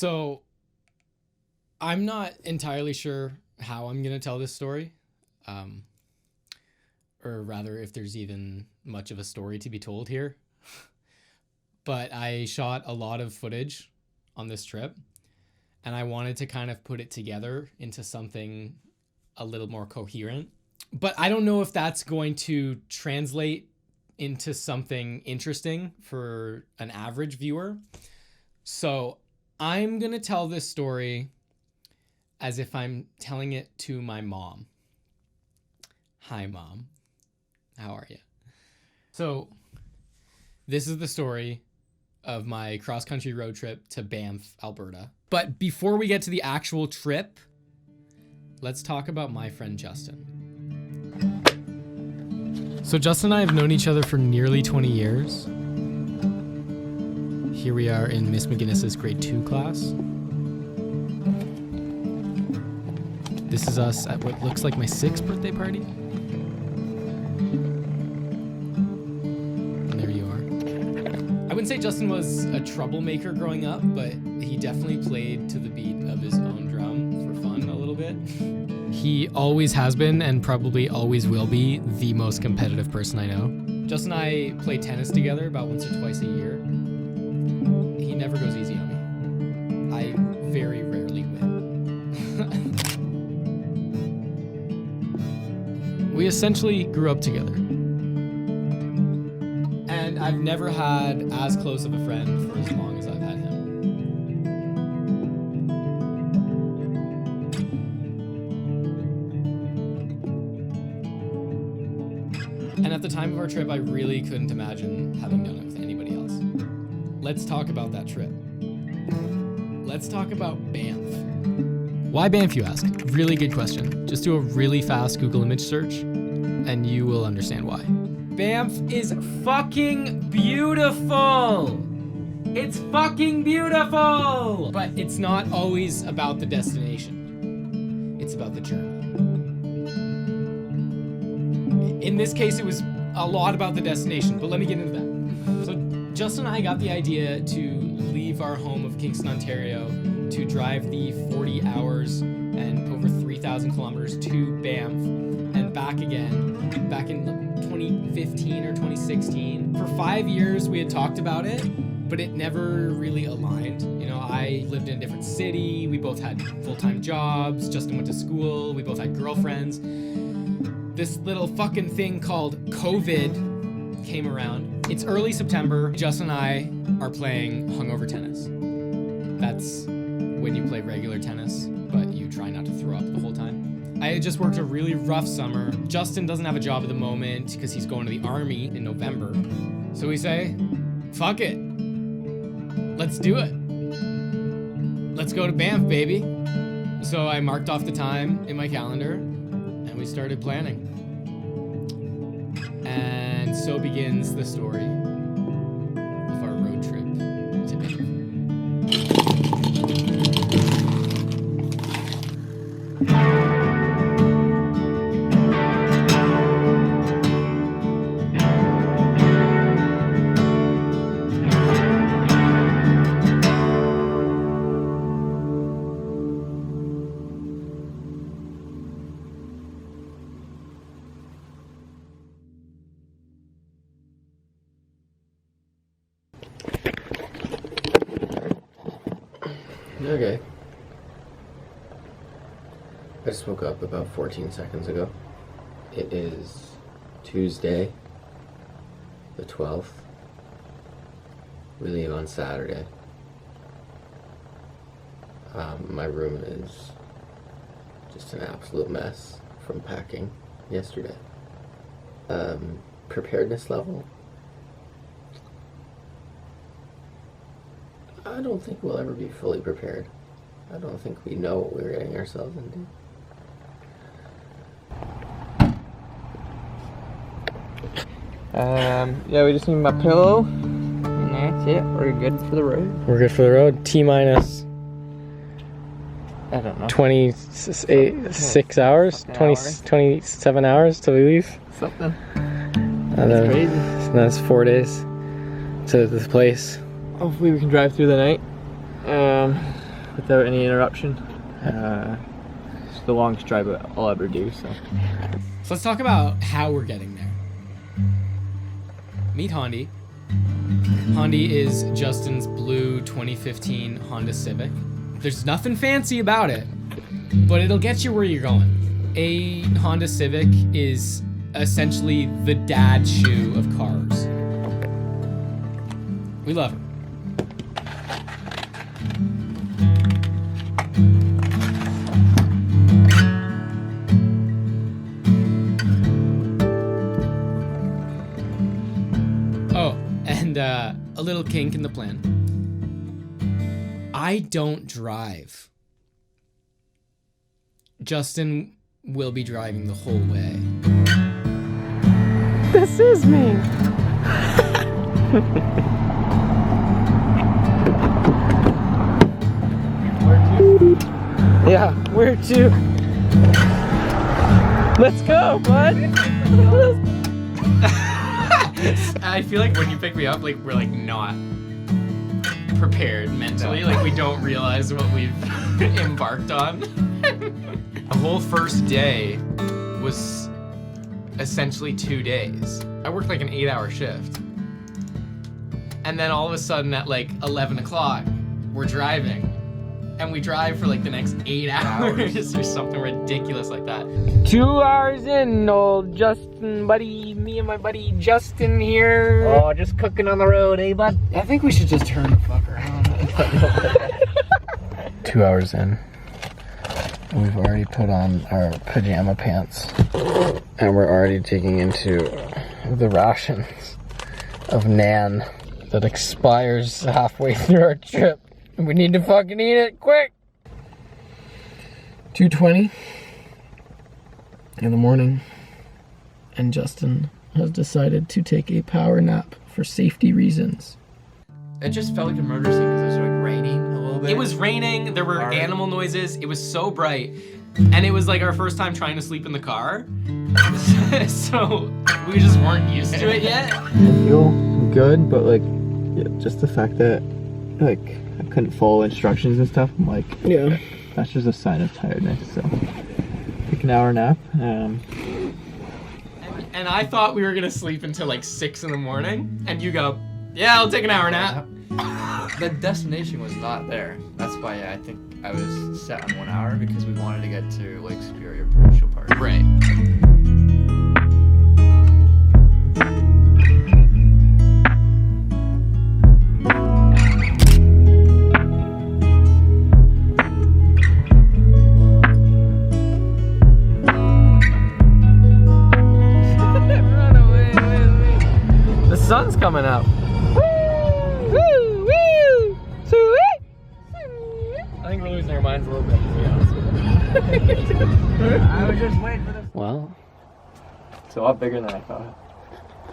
So I'm not entirely sure how I'm going to tell this story. Or rather, if there's even much of a story to be told here. But I shot a lot of footage on this trip, and I wanted to kind of put it together into something a little more coherent. But I don't know if that's going to translate into something interesting for an average viewer. So I'm going to tell this story as if I'm telling it to my mom. Hi, Mom. How are you? So this is the story of my cross-country road trip to Banff, Alberta. But before we get to the actual trip, let's talk about my friend Justin. So Justin and I have known each other for nearly 20 years. Here we are in Miss McGinnis's grade 2 class. This is us at what looks like my 6th birthday party. And there you are. I wouldn't say Justin was a troublemaker growing up, but he definitely played to the beat of his own drum for fun a little bit. He always has been and probably always will be the most competitive person I know. Justin and I play tennis together about once or twice a year. He never goes easy on me. I very rarely win. We essentially grew up together. And I've never had as close of a friend for as long as I've had him. And at the time of our trip, I really couldn't imagine having done it with anybody else. Let's talk about that trip. Let's talk about Banff. Why Banff, you ask? Really good question. Just do a really fast Google image search, and you will understand why. Banff is fucking beautiful! It's fucking beautiful! But it's not always about the destination. It's about the journey. In this case, it was a lot about the destination, but let me get into that. So Justin and I got the idea to leave our home of Kingston, Ontario, to drive the 40 hours and over 3,000 kilometers to Banff and back again, back in 2015 or 2016. For 5 years, we had talked about it, but it never really aligned. You know, I lived in a different city. We both had full-time jobs. Justin went to school. We both had girlfriends. This little fucking thing called COVID came around. It's early September. Justin and I are playing hungover tennis. That's when you play regular tennis, but you try not to throw up the whole time. I had just worked a really rough summer. Justin doesn't have a job at the moment because he's going to the army in November. So we say, fuck it. Let's do it. Let's go to Banff, baby. So I marked off the time in my calendar and we started planning. And so begins the story of our road trip to Banff. Okay. I just woke up about 14 seconds ago. It is Tuesday, the 12th. We leave on Saturday. My room is just an absolute mess from packing yesterday. Preparedness level, I don't think we'll ever be fully prepared. I don't think we know what we're getting ourselves into. Yeah, we just need my pillow, and that's it. We're good for the road. We're good for the road. T-minus, I don't know. 26 hours? 27 hours till we leave? Something. That's crazy. That's 4 days to this place. Hopefully we can drive through the night. without any interruption. It's the longest drive I'll ever do, so. So let's talk about how we're getting there. Meet Hondi. Hondi is Justin's blue 2015 Honda Civic. There's nothing fancy about it, but it'll get you where you're going. A Honda Civic is essentially the dad shoe of cars. We love it. Oh, and a little kink in the plan. I don't drive. Justin will be driving the whole way. This is me. Yeah, where to? Let's go, bud. I feel like when you pick me up, like we're like not prepared mentally. Like we don't realize what we've embarked on. The whole first day was essentially 2 days. I worked like an 8-hour shift. And then all of a sudden at like 11 o'clock, we're driving. And we drive for like the next 8 hours or something ridiculous like that. 2 hours in, old Justin, buddy. Me and my buddy Justin here. Oh, just cooking on the road, eh, bud? I think we should just turn the fuck around. 2 hours in. We've already put on our pajama pants. And we're already digging into the rations of Nan that expires halfway through our trip. We need to fucking eat it quick. 2:20 in the morning, and Justin has decided to take a power nap for safety reasons. It just felt like a murder scene because it was like raining a little bit. It was raining, there were animal noises, it was so bright. And it was like our first time trying to sleep in the car. So we just weren't used to it yet. I feel good, but like, yeah, just the fact that like I couldn't follow instructions and stuff, I'm like, yeah, that's just a sign of tiredness. So take an hour nap. And I thought we were gonna sleep until like 6 in the morning, and you go, yeah, I'll take an hour nap. The destination was not there. That's why I think I was set on 1 hour because we wanted to get to Lake Superior Provincial Park. Right. Run away with me. The sun's coming out. I think we're losing our minds a little bit, to be honest with you. I was just waiting for this. Well, It's a lot bigger than I thought.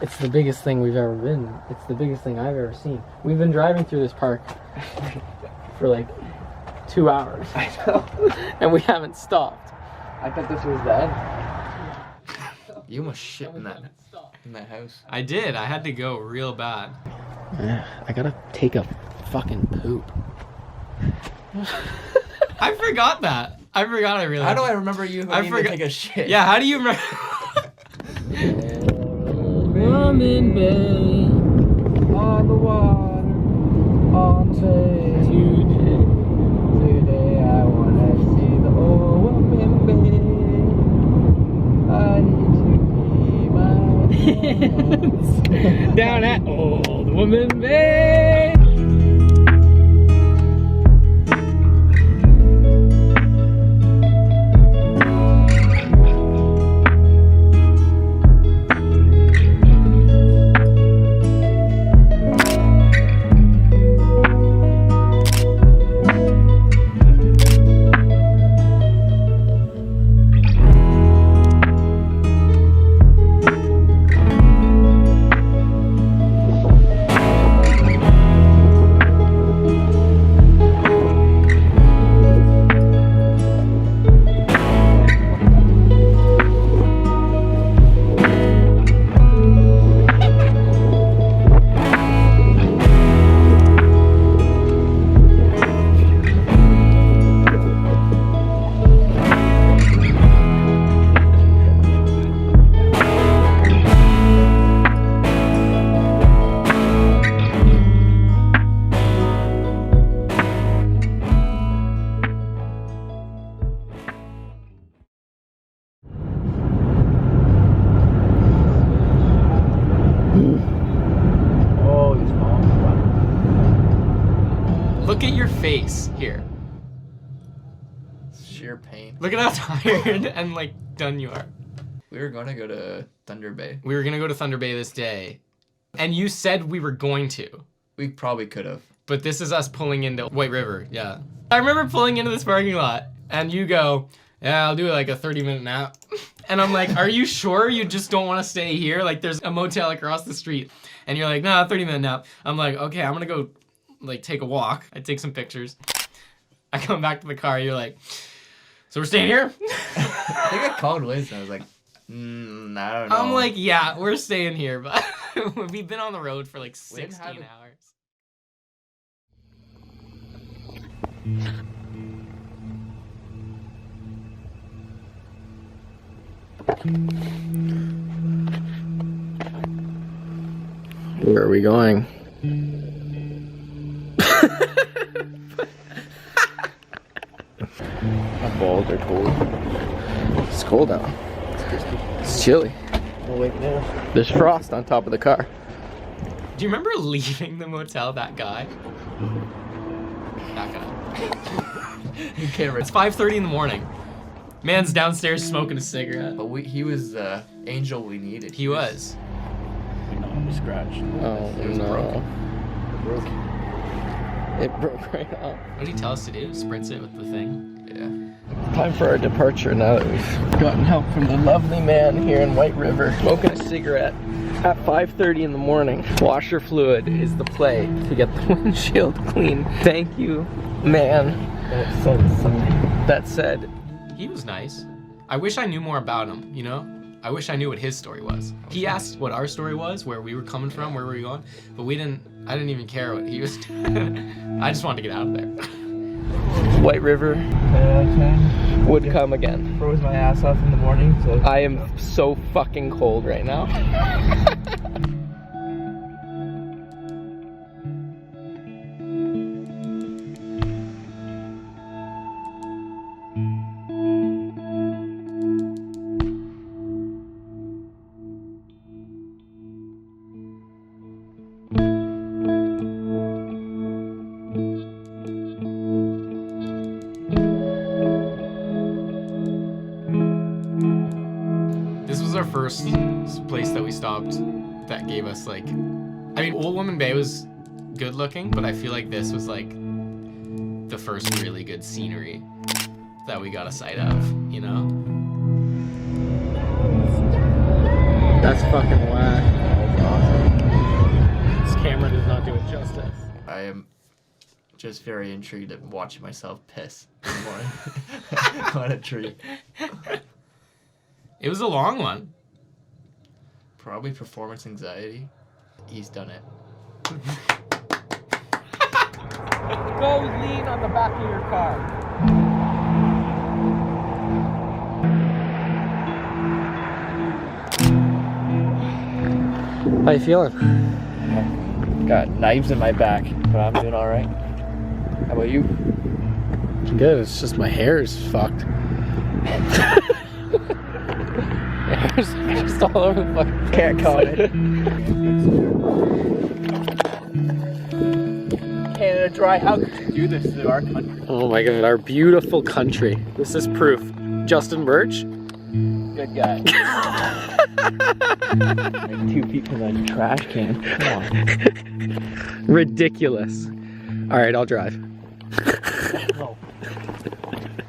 It's the biggest thing we've ever been. It's the biggest thing I've ever seen. We've been driving through this park for like 2 hours. I know. And we haven't stopped. I thought this was dead. You almost shit in that house. I did, I had to go real bad. I gotta take a fucking poop. I forgot that. I forgot I really How do I remember you needing to take a shit? Yeah, how do you remember? Woman Bay on the water on today I wanna see the old woman bay. I need to be my down at Old Woman Bay. face here. Sheer pain. Look at how tired and like done you are. We were going to go to Thunder Bay. We were gonna go to Thunder Bay this day, and you said we were going to. We probably could have. But this is us pulling into White River, yeah. I remember pulling into this parking lot, and you go, yeah, I'll do like a 30-minute nap. And I'm like, are you sure you just don't want to stay here? Like, there's a motel across the street. And you're like, nah, 30-minute nap. I'm like, okay, I'm gonna go, like, take a walk. I take some pictures. I come back to the car, you're like, so we're staying here? I think I called Winston. I was like, I don't know. I'm like, yeah, we're staying here, but we've been on the road for like 16 hours. Where are we going? My balls are cold. It's cold out. It's chilly. There's frost on top of the car. Do you remember leaving the motel, that guy? That guy. You can't It's 5:30 in the morning. Man's downstairs smoking a cigarette. But he was the angel we needed. He was. Scratched. Oh It was no. broken. It broke right off. What did he tell us to do? Sprints it with the thing? Yeah. Time for our departure now that we've gotten help from the lovely man here in White River. Smoking a cigarette at 5:30 in the morning. Washer fluid is the play to get the windshield clean. Thank you, man. That said, He was nice. I wish I knew more about him, you know? I wish I knew what his story was. He asked what our story was, where we were coming from, where we were going, but I didn't even care what he was doing. I just wanted to get out of there. White River would come again. Froze my ass off in the morning, so I am so fucking cold right now. This was our first place that we stopped that gave us like, I mean, Old Woman Bay was good looking, but I feel like this was like the first really good scenery that we got a sight of, you know? that's fucking whack. This camera does not do it justice. I am just very intrigued at watching myself piss in the morning on a tree. It was a long one. Probably performance anxiety. He's done it. Go lean on the back of your car. How you feeling? Got knives in my back, but I'm doing all right. How about you? Good, it's just my hair is fucked. Hair's just all over the fucking can't call it. Canada Dry, how could you do this to our country? Oh my god, our beautiful country. This is proof. Justin Birch? Good guy. Like 2 feet from the trash can. Come on. Ridiculous. Alright, I'll drive. No.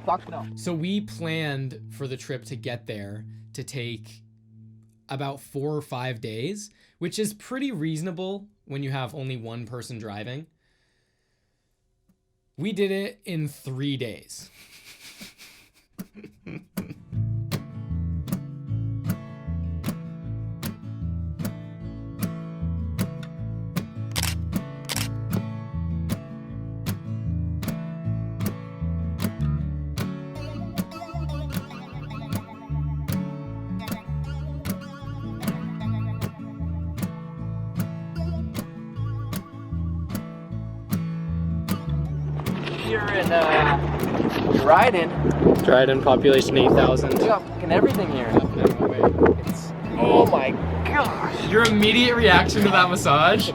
Fuck no. So we planned for the trip to get there to take about 4 or 5 days, which is pretty reasonable when you have only one person driving. We did it in 3 days. You're in Dryden. Dryden, population 8,000. We got fucking everything here. It's, oh my gosh. Your immediate reaction to that massage?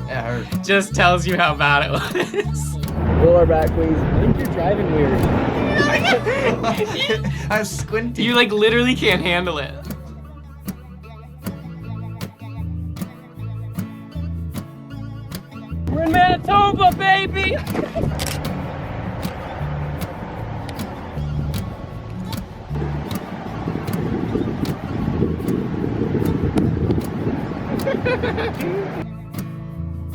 Yeah, hard. Just tells you how bad it was. Roll our back, please. I think you're driving weird. I'm squinting. You like literally can't handle it. We're in Manitoba, baby!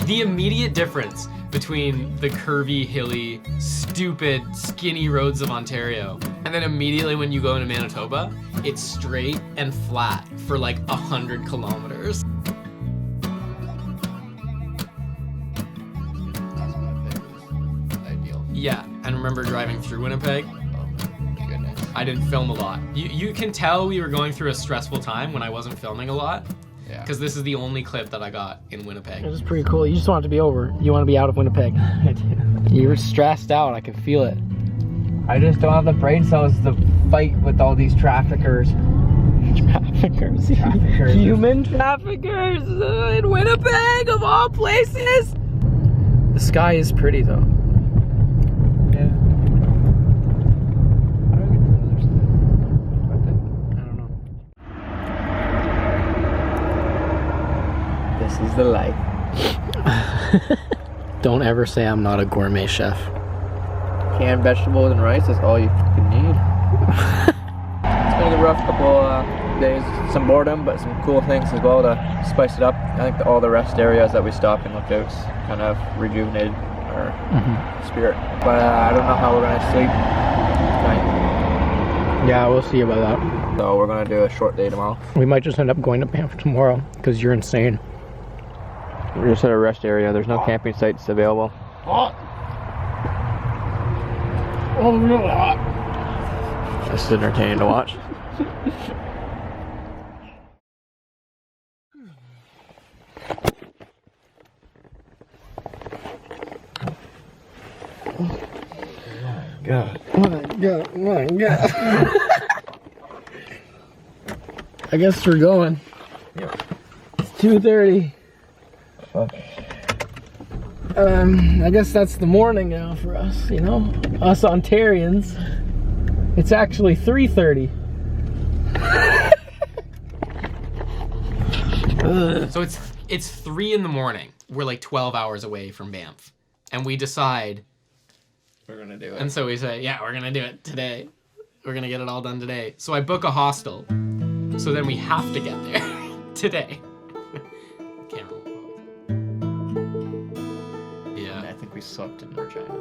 The immediate difference between the curvy, hilly, stupid, skinny roads of Ontario, and then immediately when you go into Manitoba, it's straight and flat for like 100 kilometers. Ideal. Yeah, and remember driving through Winnipeg? Oh my goodness. I didn't film a lot. You can tell we were going through a stressful time when I wasn't filming a lot, Yeah. because this is the only clip that I got in Winnipeg. It was pretty cool. You just want it to be over. You want to be out of Winnipeg. I do. You were stressed out. I could feel it. I just don't have the brain cells to fight with all these traffickers. Traffickers. Human traffickers in Winnipeg, of all places. The sky is pretty, though. Yeah. How do I get to the other side? I don't know. This is the life. Don't ever say I'm not a gourmet chef. Canned vegetables and rice is all you fucking need. It's been a rough couple days. Some boredom, but some cool things as well to spice it up. I think all the rest areas that we stopped and looked at kind of rejuvenated our spirit. But I don't know how we're going to sleep tonight. Yeah, we'll see about that. So we're going to do a short day tomorrow. We might just end up going to Banff tomorrow, because you're insane. We're just at a rest area. There's no camping sites available. Oh, really hot. This is entertaining to watch. God. My God. I guess we're going. Yep. It's 2:30. Fuck. I guess that's the morning now for us, you know? Us Ontarians. It's actually 3:30. So it's 3 in the morning. We're like 12 hours away from Banff, and we decide We're gonna do it. And so we say, yeah, we're gonna do it today. We're gonna get it all done today. So I book a hostel. So then we have to get there today. Camera. And Yeah. I think we slept in Regina.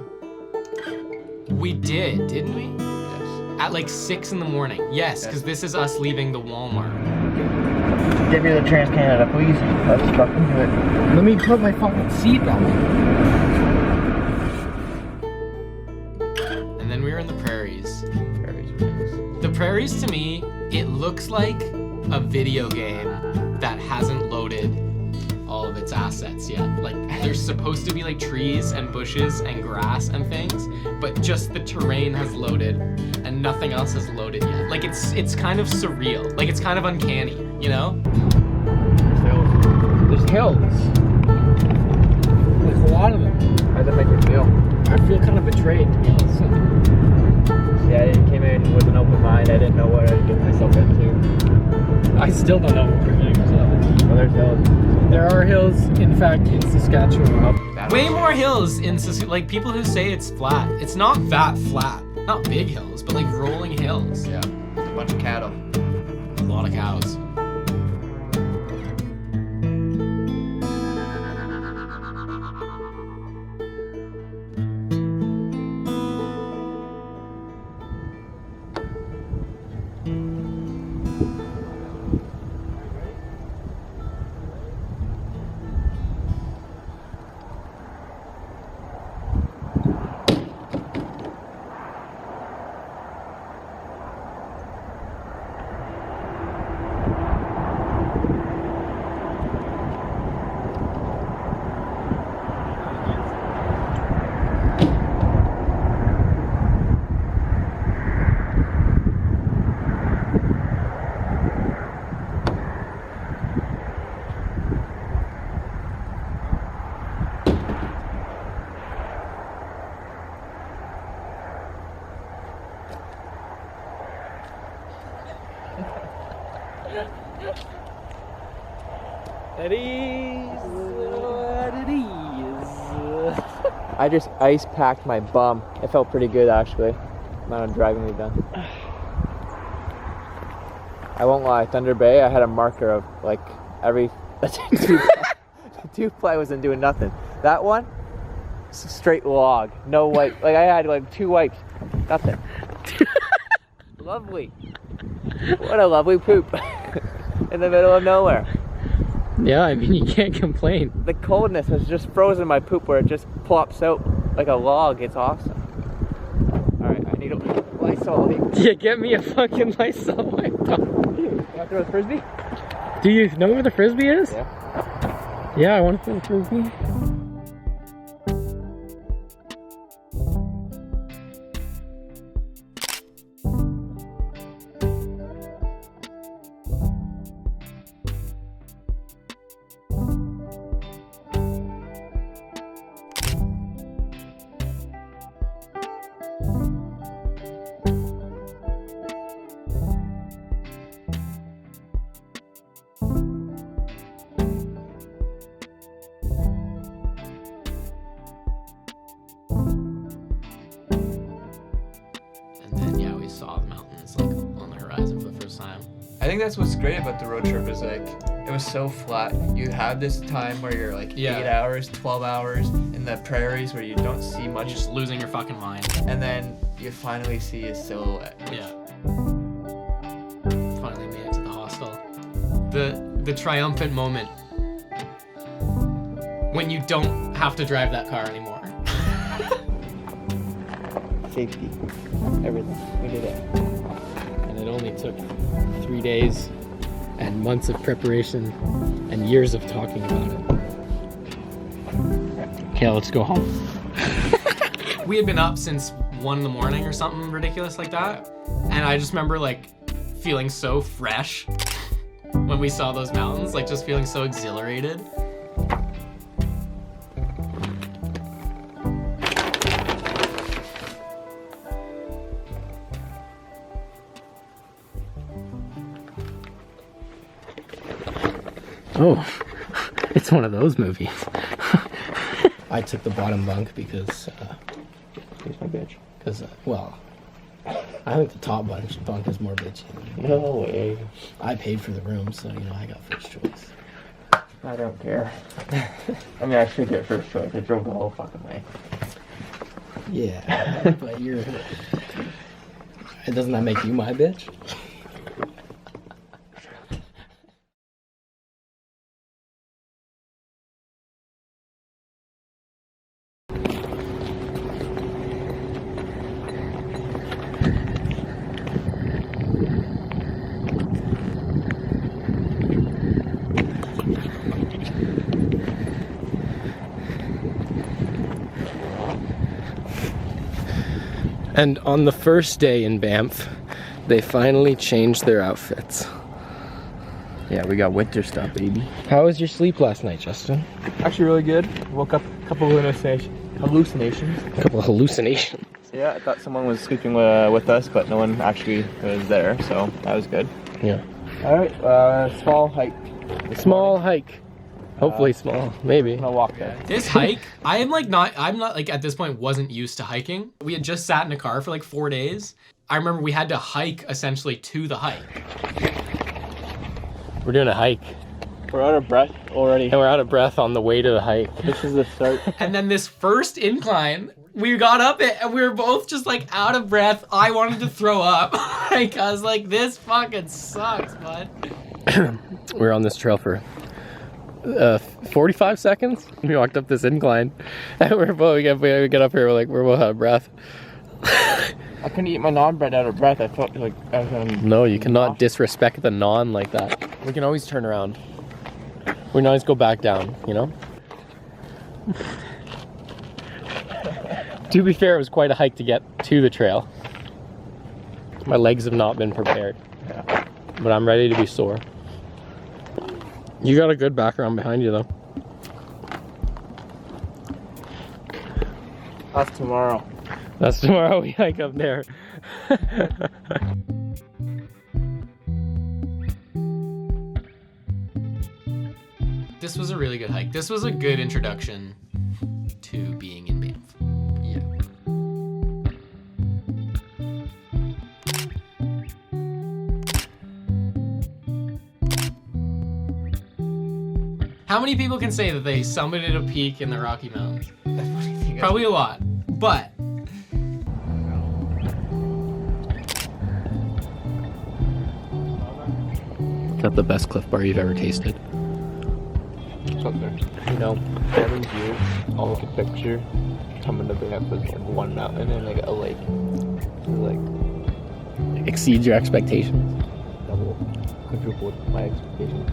We did, didn't we? Yes. At like 6 in the morning. Yes, because this is us leaving the Walmart. Give me the Trans-Canada, please. Let's fucking do it. Let me put my fucking seat back. And then we were in the prairies. Prairies are nice. The prairies, to me, it looks like a video game that hasn't loaded all of its assets yet. Like, there's supposed to be like trees and bushes and grass and things, but just the terrain has loaded and nothing else has loaded yet. Like, it's kind of surreal. Like, it's kind of uncanny, you know? There's hills. There's a lot of them. How does that make you feel? I feel kind of betrayed, to be honest. Yeah, I came in with an open mind. I didn't know what I'd get myself into. I still don't know what we're getting ourselves. Well, there's hills. There are hills, in fact, in Saskatchewan. Way more hills in like people who say it's flat. It's not that flat. Not big hills, but like rolling hills. Yeah. A bunch of cattle. A lot of cows. I just ice packed my bum. It felt pretty good actually. Amount of driving we've done. I won't lie, Thunder Bay, I had a marker of like every two ply wasn't doing nothing. That one, straight log, no wipe. Like I had like 2 wipes, nothing. Lovely. What a lovely poop in the middle of nowhere. Yeah, I mean, you can't complain. The coldness has just frozen my poop where it just plops out like a log. It's awesome. Alright, I need a Lysol. Yeah, get me a fucking Lysol wipe. You want to throw the frisbee? Do you know where the frisbee is? Yeah. Yeah, I want to throw the frisbee. Saw the mountains like on the horizon for the first time. I think that's what's great about the road trip is like it was so flat. You have this time where you're like 8 hours, 12 hours in the prairies where you don't see much. You're just losing your fucking mind. And then you finally see a silhouette. Yeah. Finally made it to the hostel. The triumphant moment when you don't have to drive that car anymore. Safety. Everything. We did it. And it only took 3 days and months of preparation and years of talking about it. Okay, let's go home. We had been up since 1 in the morning or something ridiculous like that. And I just remember like feeling so fresh when we saw those mountains, like just feeling so exhilarated. Oh, it's one of those movies. I took the bottom bunk because, Here's my bitch. Well, I think the top bunk is more bitchy. No way. I paid for the room, so, you know, I got first choice. I don't care. I mean, I should get first choice. I drove the whole fucking way. Yeah, but doesn't that make you my bitch? And on the first day in Banff, they finally changed their outfits. Yeah, we got winter stuff, baby. How was your sleep last night, Justin? Actually really good. Woke up a couple of hallucinations. A couple of hallucinations. Yeah, I thought someone was sleeping with us, but no one actually was there, so that was good. Yeah. Alright, small hike. Small hike. Hopefully small, maybe. I'm gonna walk there. This hike, I'm not like at this point wasn't used to hiking. We had just sat in a car for like 4 days. I remember we had to hike essentially to the hike. We're doing a hike. We're out of breath already. And we're out of breath on the way to the hike. This is the start. And then this first incline, we got up it and we were both just like out of breath. I wanted to throw up because like this fucking sucks, bud. We're on this trail for 45 seconds. We walked up this incline and we get up here, we're both out of breath. I couldn't eat my naan bread out of breath. I felt like I was No, you cannot disrespect the naan like that. We can always turn around. We can always go back down, you know? To be fair, it was quite a hike to get to the trail. My legs have not been prepared. Yeah. But I'm ready to be sore. You got a good background behind you though. That's tomorrow. That's tomorrow we hike up there. this was a really good hike. This was a good introduction to being in Banff. Yeah. How many people can say that they summited a peak in the Rocky Mountains? Probably a lot, but Is that the best Cliff Bar you've ever tasted? It's up there. You know, having views, all I could picture coming to Banff was like one mountain and like a lake. It was like Exceeds your expectations. double, quadruple my expectations.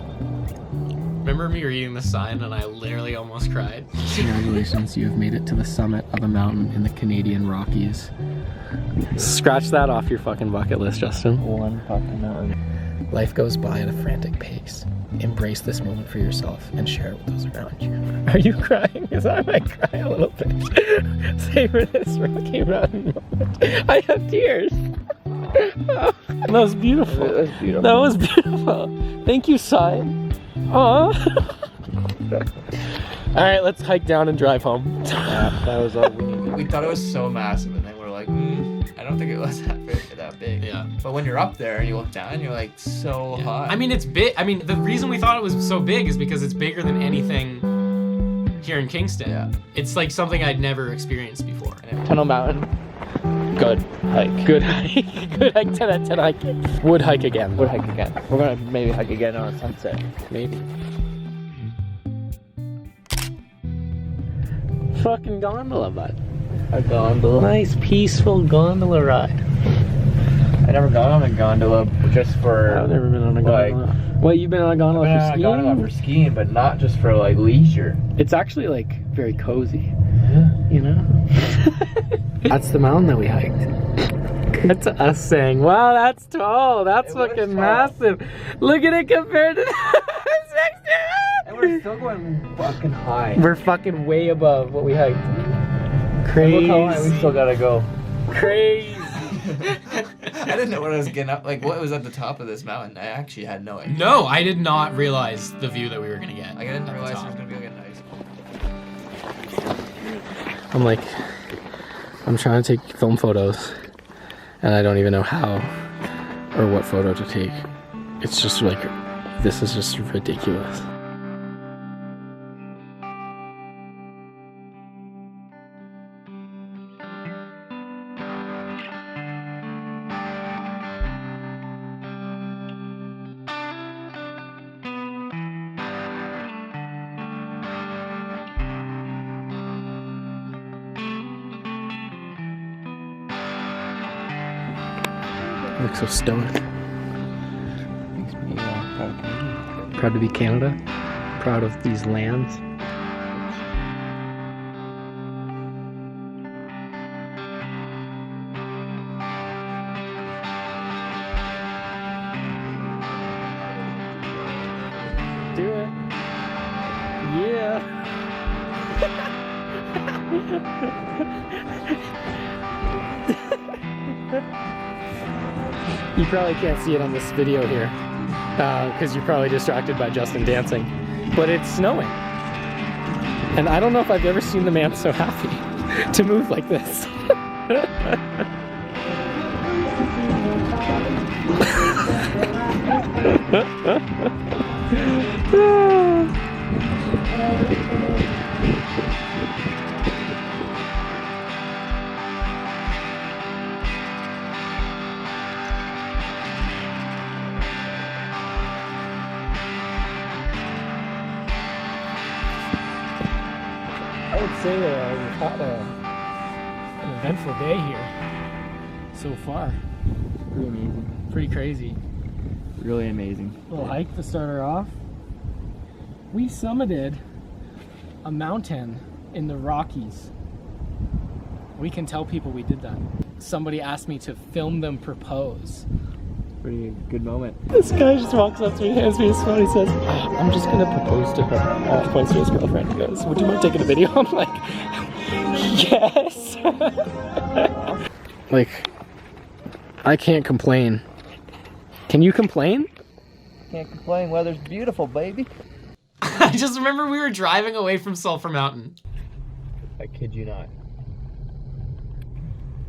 remember me reading the sign and I literally almost cried. Congratulations, you have made it to the summit of a mountain in the Canadian Rockies. Scratch that off your fucking bucket list, Justin. One fucking mountain. Life goes by at a frantic pace. Embrace this moment for yourself and share it with those around you. Are you crying? Because I might cry a little bit. Savor this Rocky Mountain moment. I have tears. Oh, that was beautiful. That was beautiful. That was beautiful. Thank you, sign. Aww. All right, let's hike down and drive home. Yeah, that was all we needed. We thought it was so massive, and then we're like, I don't think it was that big. Yeah. But when you're up there and you look down, you're like so high. I mean, it's big. I mean, the reason we thought it was so big is because it's bigger than anything here in Kingston. Yeah. It's like something I'd never experienced before. Tunnel Mountain. Good hike. Good hike. Good hike. 10 out of 10 hike. Would hike again. Would hike again. We're gonna maybe hike again on sunset. Maybe. Fucking gondola, bud. A gondola. Nice, peaceful gondola ride. I never gone on a gondola just for. I've never been on a like, gondola. What, you've been on a gondola I've been for on a skiing? gondola for skiing, but not just for like leisure. It's actually like very cozy. You know? That's the mountain that we hiked. That's us saying, wow, that's tall. That's It was fucking tall. massive. Look at it compared to what's next to it. And we're still going fucking high. We're fucking way above what we hiked. And Crazy. look how high we still gotta go. Crazy. I didn't know what I was getting up. Like, what was at the top of this mountain? I actually had no idea. No, I did not realize the view that we were gonna get. Like, I didn't at the realize top. it was gonna be like a nice. I'm like, I'm trying to take film photos and I don't even know how or what photo to take. It's just like, this is just ridiculous. I look so stoic. Makes me proud. Proud to be Canada. Proud of these lands. Do it. Yeah. You probably can't see it on this video here because you're probably distracted by Justin dancing, but it's snowing. And I don't know if I've ever seen the man so happy to move like this. I would say we've had an eventful day here so far. Pretty amazing. Pretty crazy. Really amazing. Little hike to start her off. We summited a mountain in the Rockies. We can tell people we did that. Somebody asked me to film them propose. Pretty good moment. This guy just walks up to me, hands me his phone, he says, I'm just gonna propose to her. Points to his girlfriend. He goes, would you mind taking a video? I'm like, yes. Like, I can't complain. Can you complain? Can't complain. Weather's beautiful, baby. I just remember we were driving away from Sulphur Mountain. I kid you not.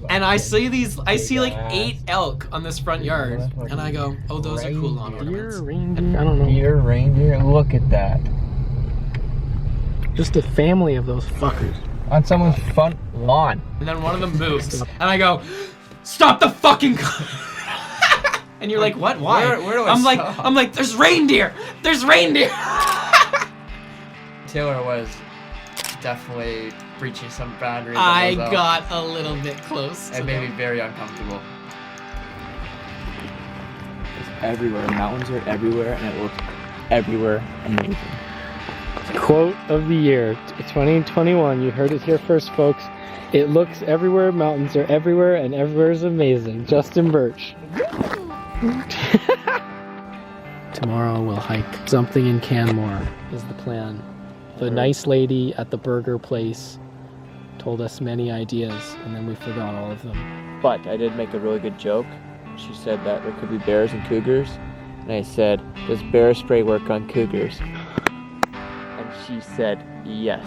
And I see like 8 elk on this front yard. And I go, oh, those are cool lawn ornaments. Reindeer, I don't know. Deer, reindeer, look at that. Just a family of those fuckers. On someone's front lawn. And then one of them moves. And I go, stop the fucking car. And you're like, what? Why? Where do I stop? I'm like, there's reindeer. There's reindeer. Taylor was definitely breaching some boundaries. I got a little bit close. It made me very uncomfortable. It's everywhere. Mountains are everywhere, and it looks everywhere amazing. Quote of the year, 2021. You heard it here first, folks. It looks everywhere, mountains are everywhere, and everywhere is amazing. Justin Birch. Tomorrow we'll hike something in Canmore is the plan. The nice lady at the burger place told us many ideas, and then we forgot all of them. But I did make a really good joke. She said that there could be bears and cougars, and I said, does bear spray work on cougars? And she said, yes.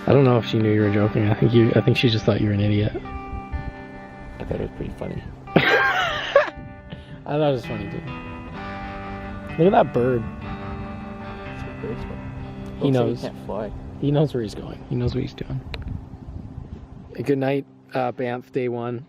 I don't know if she knew you were joking. I think she just thought you were an idiot. I thought it was pretty funny. I thought it was funny too. Look at that bird. He knows. He can't fly. He knows where he's going. He knows what he's doing. Good night, Banff, day 1.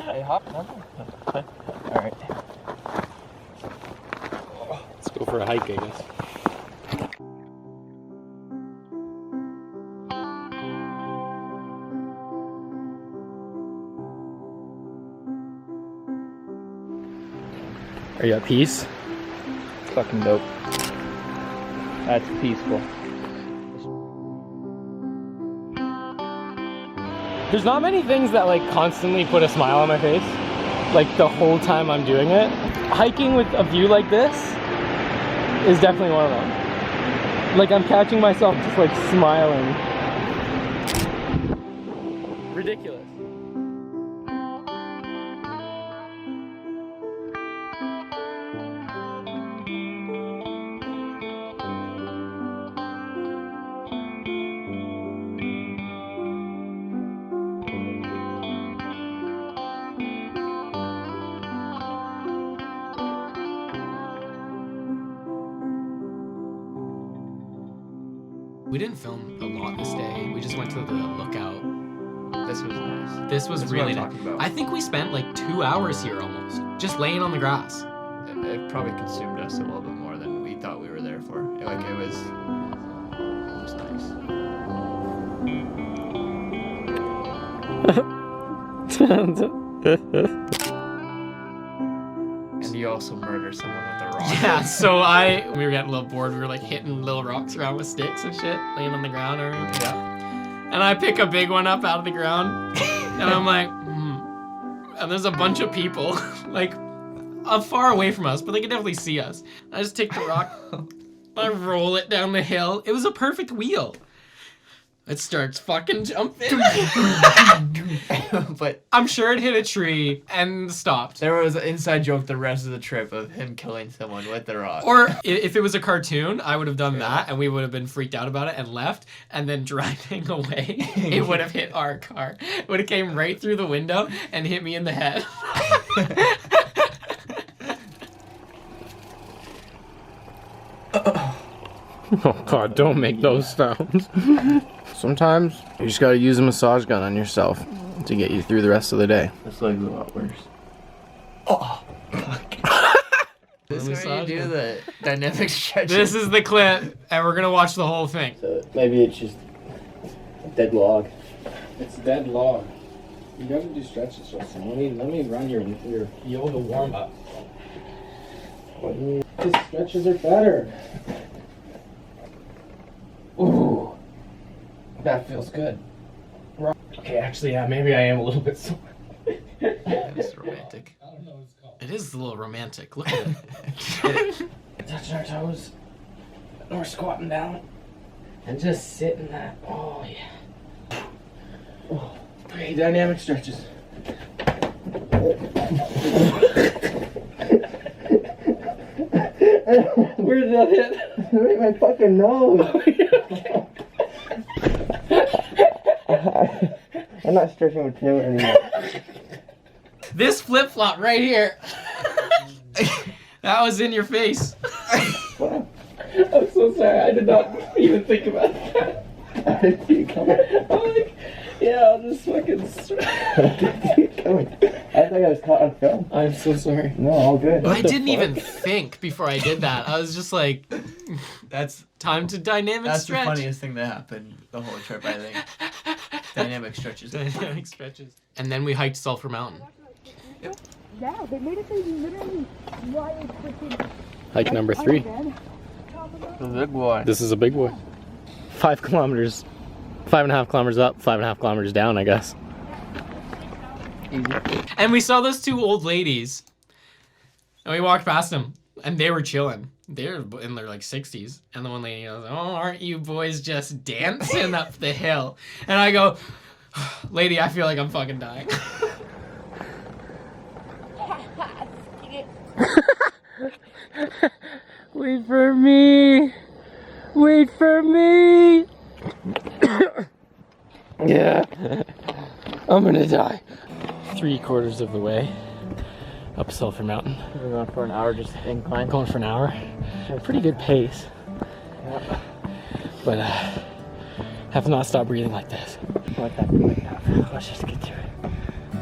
Hey, hop on. Alright. Let's go for a hike, I guess. Are you at peace? Fucking dope. That's peaceful. There's not many things that like constantly put a smile on my face, like the whole time I'm doing it. Hiking with a view like this is definitely one of them. Like I'm catching myself just like smiling. Ridiculous. We didn't film a lot this day. We just went to the lookout. This was nice. This was That's really what I'm nice. talking about. I think we spent like 2 hours here almost, just laying on the grass. It probably consumed us a little bit more than we thought we were there for. Like it was nice. And you also murdered someone with a rock. Yeah, so we were getting a little bored. We were like hitting little rocks around with sticks and shit, laying on the ground or Yeah. And I pick a big one up out of the ground, and I'm like, and there's a bunch of people like far away from us, but they can definitely see us. I just take the rock, I roll it down the hill. It was a perfect wheel. It starts fucking jumping. But I'm sure it hit a tree and stopped. there was an inside joke the rest of the trip of him killing someone with the rock. Or if it was a cartoon, I would have done that and we would have been freaked out about it and left. And then driving away, it would have hit our car. It would have came right through the window and hit me in the head. Oh God, don't make those sounds. Sometimes you just gotta use a massage gun on yourself to get you through the rest of the day. This leg's a lot worse. Oh, fuck. This is where you do the dynamic stretches. This is the clip, and we're gonna watch the whole thing. So maybe it's just a dead log. It's a dead log. You gotta do stretches, Justin. Let me run your yoga warm up. These stretches are better. Ooh, that feels good. Okay, actually, yeah, maybe I am a little bit sore. It's romantic. I don't know what it's called. It is a little romantic. Look at it. Touching our toes. And we're squatting down. And just sitting that. Oh, yeah. Oh, okay, dynamic stretches. Where did that hit? Right my fucking nose. I'm not stretching with you anymore. This flip flop right here. That was in your face. I'm so sorry. I did not even think about that. I didn't see it coming. I'm like, yeah, I'll just fucking stretch. I didn't see it coming. I think I was caught on film. I'm so sorry. No, all good. I didn't even think before I did that. I was just like, That's time to dynamic that's stretch. the funniest thing that happened the whole trip, I think. Dynamic stretches. Dynamic stretches. And then we hiked Sulphur Mountain. Yeah, they made it so you literally wired freaking. Hike number 3. The big boy. This is a big boy. 5 kilometers. 5.5 kilometers up, 5.5 kilometers down, I guess. And we saw those 2 old ladies. And we walked past them. And they were chilling. They're in their like 60s. And the one lady goes, "Oh, aren't you boys just dancing up the hill?" And I go, "Lady, I feel like I'm fucking dying." Wait for me! Wait for me! Yeah. I'm gonna die. 3/4 of the way up Sulphur Mountain. We're going for an hour just incline. Going for an hour. Pretty good pace. Yep. But have not stopped breathing like this. Like that. Let's just get through it.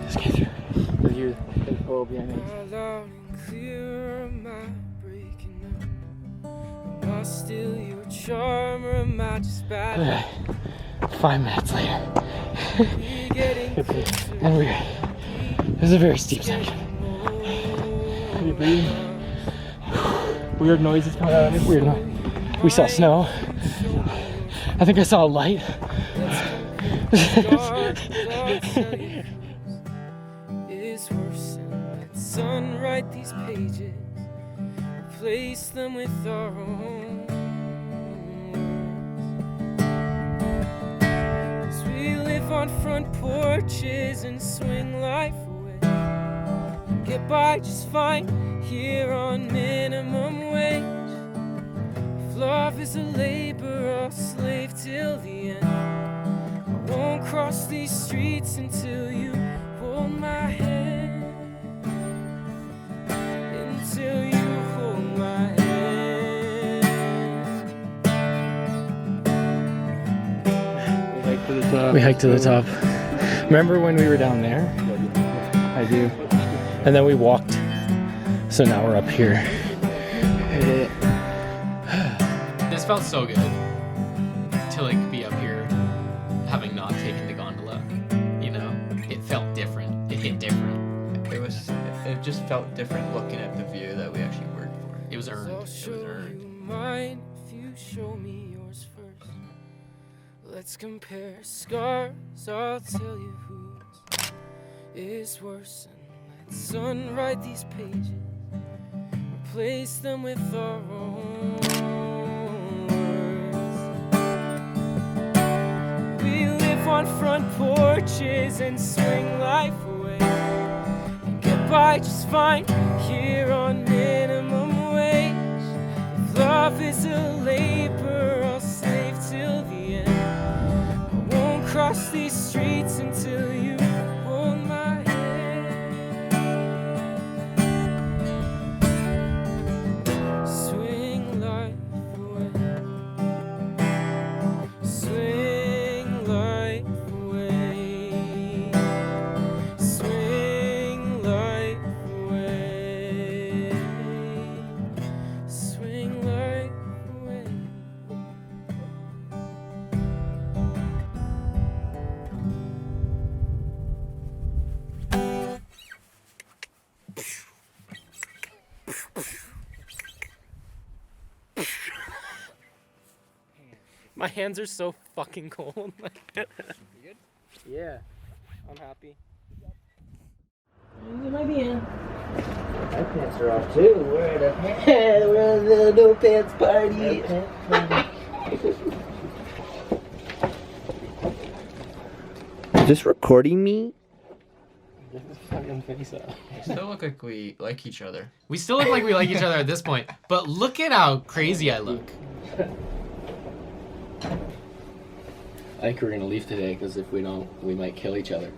Just get through it. The view is full behind me. Loud and clear, am I breaking up? Am I still your charm, or am I just bad? Okay. 5 minutes later. We getting closer. And it was a very steep section. Can you breathe? Weird noises coming out of it. Weird noise. We saw snow. I think I saw a light. It's worse than let sun write these pages, replace them with our own words. 'Cause we live on front porches and swing life away, get by just fine here on minimum wage. If love is a labor, I'll slave till the end. I won't cross these streets until you hold my hand. Until you hold my hand. We hiked to the top. We hiked to the top. Remember when we were down there? I do. And then we walked. So now we're up here. This felt so good to like be up here having not taken the gondola. You know, it felt different. It hit different. It just felt different looking at the view that we actually worked for. It was earned. I'll It was show earned. you mine if you show me yours first. Let's compare scars. I'll tell you whose is worse. And let sun write these pages, replace them with our own words. We live on front porches and swing life away, and get by just fine here on minimum wage. If love is a labor, I'll slave till the end. I won't cross these streets until you hold my hand. Swing life away. My hands are so fucking cold. Yeah, I'm happy. It might be in. My pants are off too. We're at the no pants party. Is this recording me? We still look like we like each other. We still look like we like each other at this point, but look at how crazy I look. I think we're gonna leave today because if we don't, we might kill each other.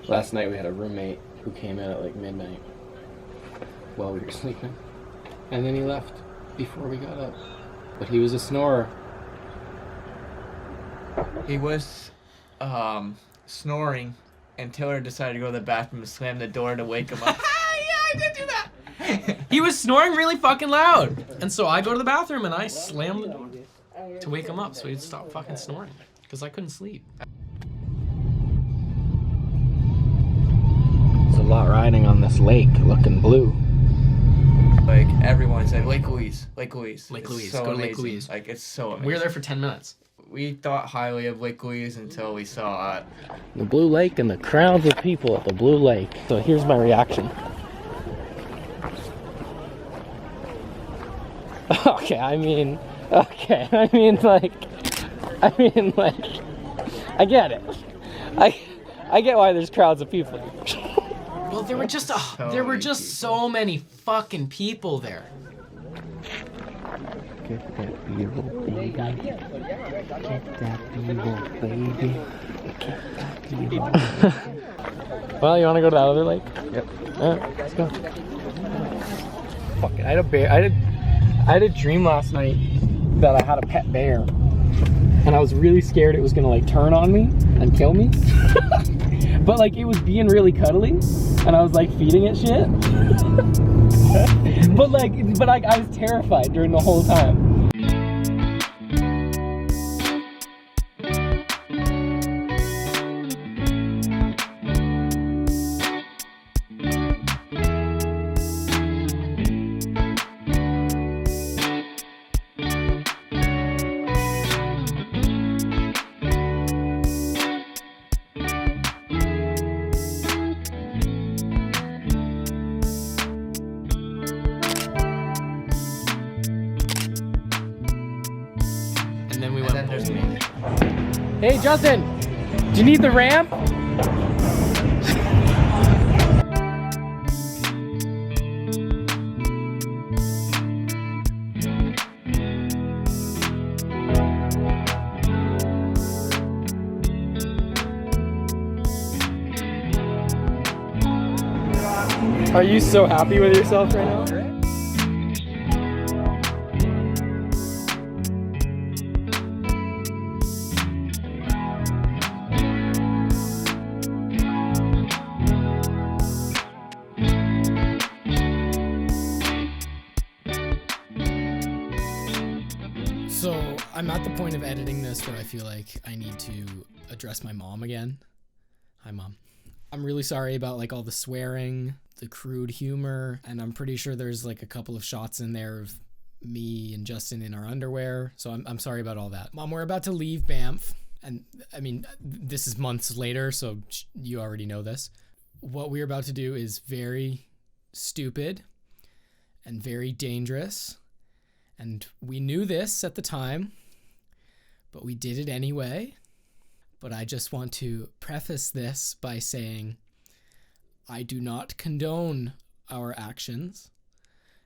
Last night we had a roommate who came in at like midnight while we were sleeping, and then he left before we got up. But he was a snorer. He was snoring, and Taylor decided to go to the bathroom and slam the door to wake him up. Yeah, I did do that. He was snoring really fucking loud, and so I go to the bathroom and I slam the door to wake him up so he'd stop fucking snoring because I couldn't sleep. There's a lot riding on this lake, looking blue. Like everyone said, Lake Louise, Lake Louise. Lake It's Louise, so go to Lake amazing. Louise. Like it's so amazing. We were there for 10 minutes. We thought highly of Lake Louise until we saw it. The blue lake and the crowds of people at the blue lake. So here's my reaction. Okay, I mean, like, I get it. I get why there's crowds of people. Well, there were just so many fucking people there. Get that evil baby. Get that evil baby. Get that evil. Well, you want to go to that other lake? Yep. Alright, let's go. Fuck it. I had a dream last night that I had a pet bear, and I was really scared it was gonna like turn on me and kill me. But like it was being really cuddly, and I was like feeding it shit. but I was terrified during the whole time. And then we went. And then there's me. Hey Justin, do you need the ramp? Are you so happy with yourself right now? So I'm at the point of editing this where I feel like I need to address my mom again. Hi, Mom. I'm really sorry about like all the swearing, the crude humor, and I'm pretty sure there's like a couple of shots in there of me and Justin in our underwear. So I'm sorry about all that. Mom, we're about to leave Banff. And I mean, this is months later, so you already know this. What we're about to do is very stupid and very dangerous. And we knew this at the time, but we did it anyway. But I just want to preface this by saying I do not condone our actions,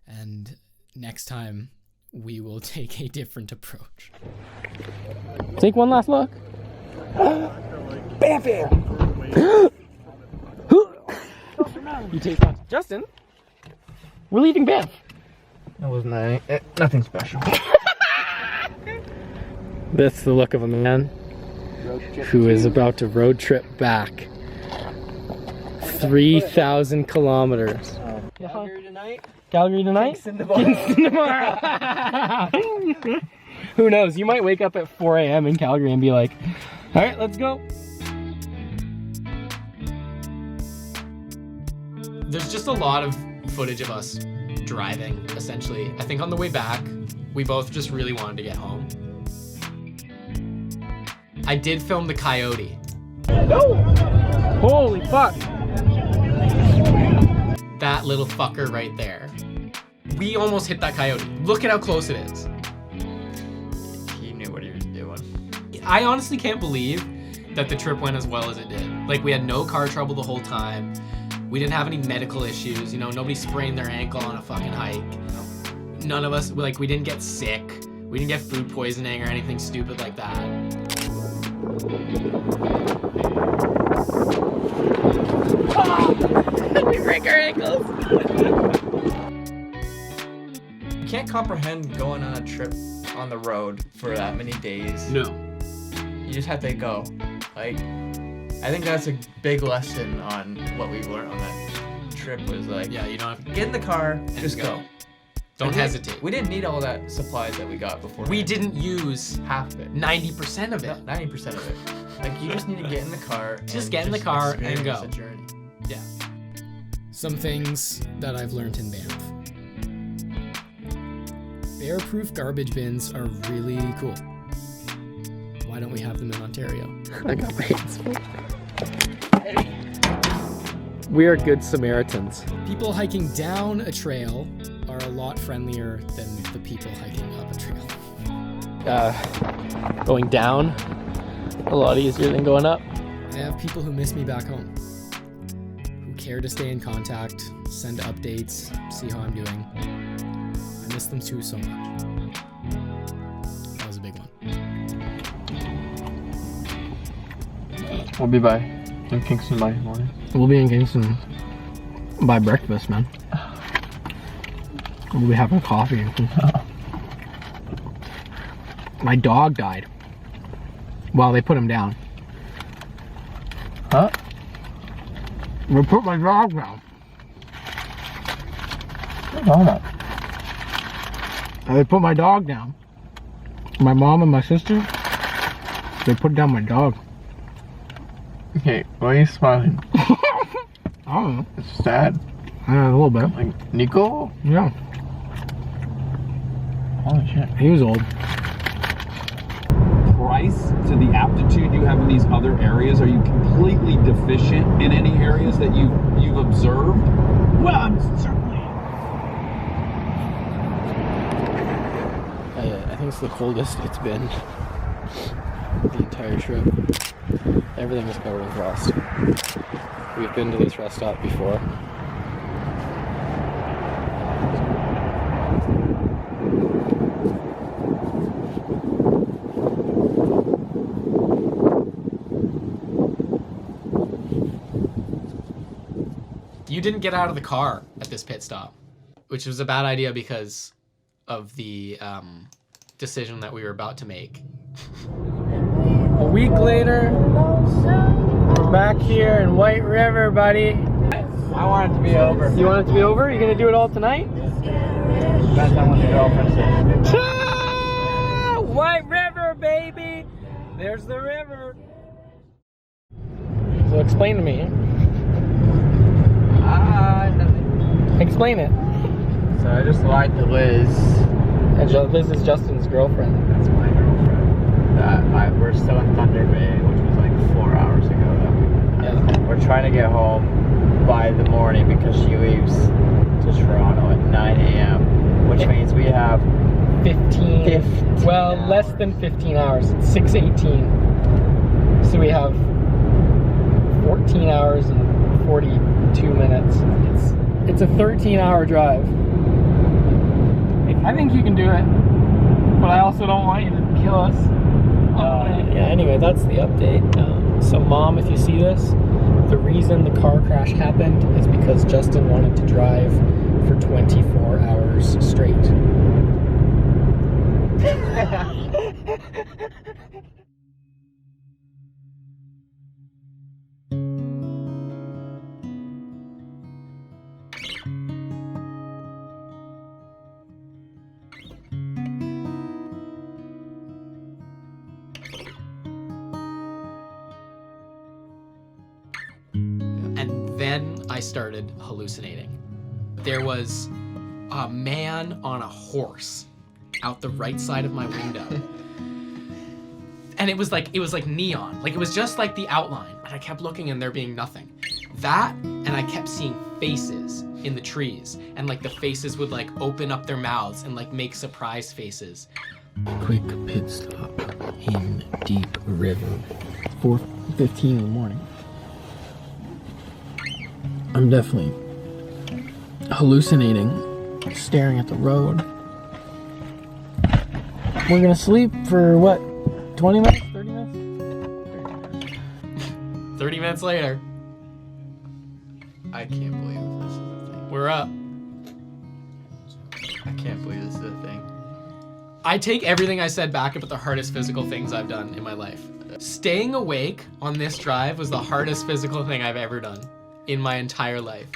and next time we will take a different approach. Take one last look. Bam, bam. You take that. Justin, we're leaving Banff. That was nothing special. That's the look of a man who is about to road trip back 3,000 kilometers. Calgary tonight? Calgary tonight? Kingston tomorrow. Who knows? You might wake up at 4 a.m. in Calgary and be like, all right, let's go. There's just a lot of footage of us driving, essentially. I think on the way back, we both just really wanted to get home. I did film the coyote. Holy fuck! That little fucker right there. We almost hit that coyote. Look at how close it is. He knew what he was doing. I honestly can't believe that the trip went as well as it did. Like, we had no car trouble the whole time. We didn't have any medical issues. You know, nobody sprained their ankle on a fucking hike. None of us, like, we didn't get sick. We didn't get food poisoning or anything stupid like that. We break our ankles. You can't comprehend going on a trip on the road for that many days. No. You just have to go. Like, I think that's a big lesson on what we learned on that trip was like, Yeah, you don't have to get in the car, just go. Don't And hesitate. We didn't need all that supplies that we got before. We didn't use half of it. 90% of it. 90% of it. Like, you just need to get in the car. Just and get in the car and experience go. the journey. Yeah. Some things that I've learned in Banff. Bear-proof garbage bins are really cool. Why don't we have them in Ontario? I got my hands full. We are good Samaritans. People hiking down a trail are a lot friendlier than the people hiking up a trail. Going down, a lot easier than going up. I have people who miss me back home, who care to stay in contact, send updates, see how I'm doing. I miss them too so much. That was a big one. We'll be in Kingston by morning. We'll be in Kingston by breakfast, man. We'll be having coffee. My dog died. Well, they put him down. Huh? They put my dog down. They put my dog down. My mom and my sister, they put down my dog. Okay, why are you smiling? I don't know. It's sad. Yeah, a little bit. Like, Nico? Yeah, Holy shit. he was old. Price to the aptitude you have in these other areas? Are you completely deficient in any areas that you've observed? Well, I'm certainly. I think it's the coldest it's been the entire trip. Everything is covered in frost. We've been to this rest stop before. You didn't get out of the car at this pit stop, which was a bad idea because of the decision that we were about to make. A week later, we're back here in White River, buddy. I want it to be over. You want it to be over? You gonna do it all tonight? Depends on what the girlfriend says. Ah, White River, baby! There's the river. So explain to me. Nothing. Explain it. So I just lied to Liz. And Liz is Justin's girlfriend. That's my girlfriend. We're still in Thunder Bay, which was like 4 hours ago. Yeah. We're trying to get home by the morning because she leaves to Toronto at 9 a.m., which means we have 15 well, hours. less than 15 hours. It's 6:18. So we have 14 hours and 42 minutes. It's a 13-hour drive. I think you can do it, but I also don't want you to kill us. Yeah, anyway, that's the update. So Mom, if you see this, the reason the car crash happened is because Justin wanted to drive for 24 hours straight. And then I started hallucinating. There was a man on a horse out the right side of my window. And it was like neon. Like, it was just like the outline. And I kept looking and there being nothing. That, and I kept seeing faces in the trees. And like the faces would like open up their mouths and like make surprise faces. Quick pit stop in Deep River. 4:15 in the morning. I'm definitely hallucinating, staring at the road. We're gonna sleep for what? 20 minutes? 30 minutes? 30 minutes later, I can't believe this is a thing. we're up. I can't believe this is a thing. I take everything I said back about the hardest physical things I've done in my life. Staying awake on this drive was the hardest physical thing I've ever done in my entire life.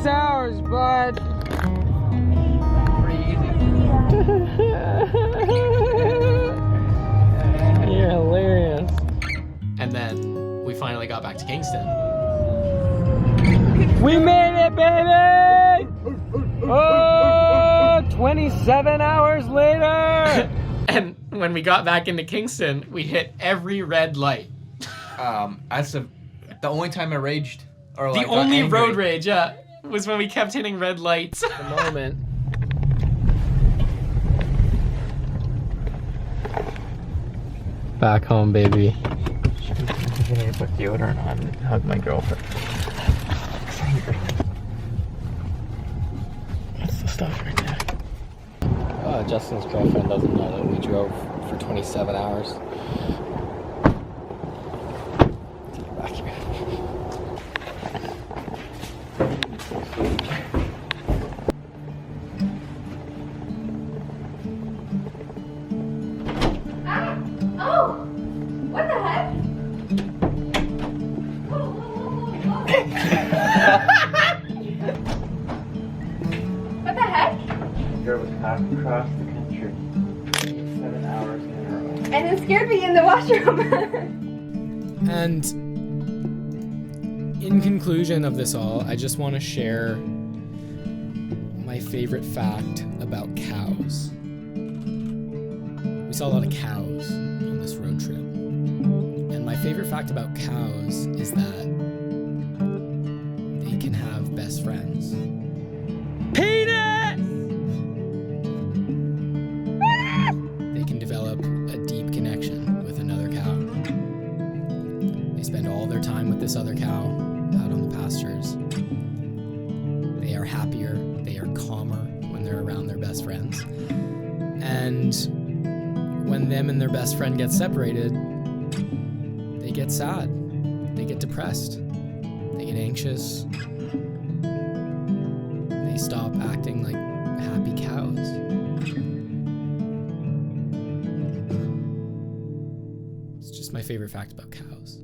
Hours, bud. Pretty easy. You're hilarious. And then we finally got back to Kingston. We made it, baby! Oh, 27 hours later! And when we got back into Kingston, we hit every red light. That's the only time I raged. Or The like, got only angry. road rage, was when we kept hitting red lights. The moment. Back home, baby. I need to put deodorant on and hug my girlfriend. That's the stuff right there. Justin's girlfriend doesn't know that we drove for 27 hours. Get back here. Oh! What the heck? What the heck? Drove us half across the country. 7 hours in a row. And it scared me in the washroom. And in conclusion of this all, I just want to share my favorite fact about cows. We saw a lot of cows on this road trip. And my favorite fact about cows is that they can have best friends. Penis! They can develop a deep connection with another cow. They spend all their time with this other cow out on the pastures. They are happier, they are calmer when they're around their best friends. And when them and their best friend get separated, they get sad, they get depressed, they get anxious, they stop acting like happy cows. It's just my favorite fact about cows.